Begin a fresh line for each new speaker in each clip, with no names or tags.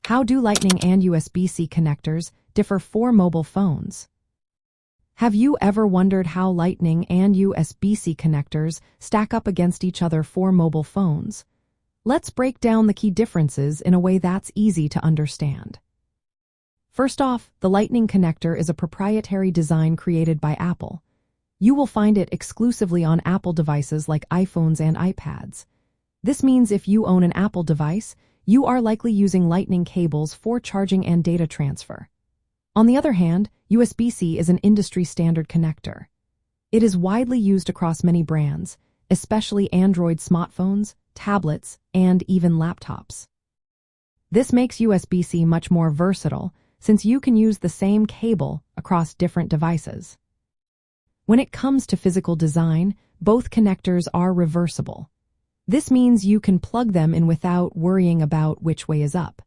How do Lightning and USB-C connectors differ for mobile phones? Have you ever wondered how Lightning and USB-C connectors stack up against each other for mobile phones? Let's break down the key differences in a way that's easy to understand. First off, the Lightning connector is a proprietary design created by Apple. You will find it exclusively on Apple devices like iPhones and iPads. This means if you own an Apple device, you are likely using Lightning cables for charging and data transfer. On the other hand, USB-C is an industry-standard connector. It is widely used across many brands, especially Android smartphones, tablets, and even laptops. This makes USB-C much more versatile since you can use the same cable across different devices. When it comes to physical design, both connectors are reversible. This means you can plug them in without worrying about which way is up.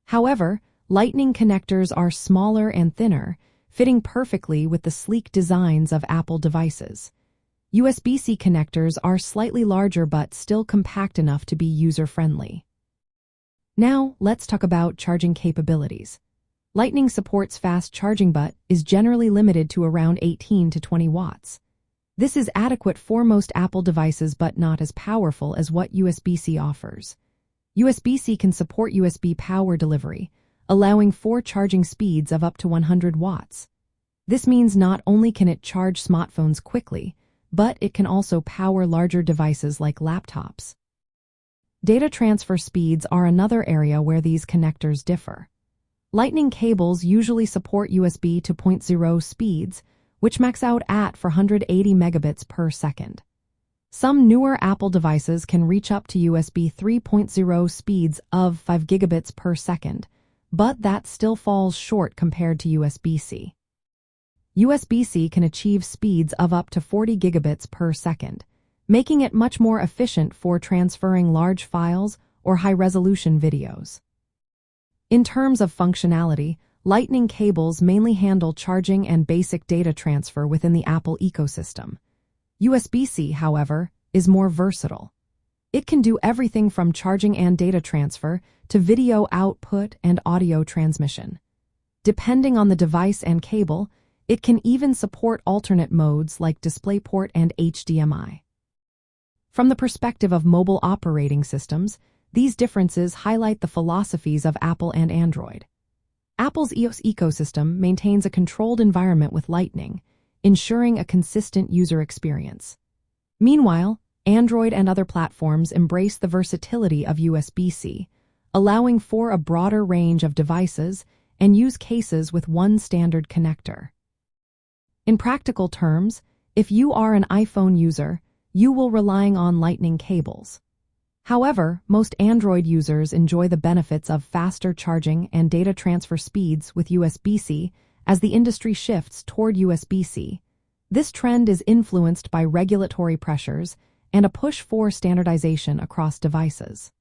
However, Lightning connectors are smaller and thinner, fitting perfectly with the sleek designs of Apple devices. USB-C connectors are slightly larger but still compact enough to be user-friendly. Now, let's talk about charging capabilities. Lightning supports fast charging but is generally limited to around 18 to 20 watts. This is adequate for most Apple devices but not as powerful as what USB-C offers. USB-C can support USB power delivery, allowing for charging speeds of up to 100 watts. This means not only can it charge smartphones quickly, but it can also power larger devices like laptops. Data transfer speeds are another area where these connectors differ. Lightning cables usually support USB 2.0 speeds, which max out at 480 megabits per second. Some newer Apple devices can reach up to USB 3.0 speeds of 5 gigabits per second, but that still falls short compared to USB-C. USB-C can achieve speeds of up to 40 gigabits per second, making it much more efficient for transferring large files or high-resolution videos. In terms of functionality, Lightning cables mainly handle charging and basic data transfer within the Apple ecosystem. USB-C, however, is more versatile. It can do everything from charging and data transfer to video output and audio transmission. Depending on the device and cable, it can even support alternate modes like DisplayPort and HDMI. From the perspective of mobile operating systems, these differences highlight the philosophies of Apple and Android. Apple's iOS ecosystem maintains a controlled environment with Lightning, ensuring a consistent user experience. Meanwhile, Android and other platforms embrace the versatility of USB-C, allowing for a broader range of devices and use cases with one standard connector. In practical terms, if you are an iPhone user, you will rely on Lightning cables. However, most Android users enjoy the benefits of faster charging and data transfer speeds with USB-C as the industry shifts toward USB-C. This trend is influenced by regulatory pressures and a push for standardization across devices.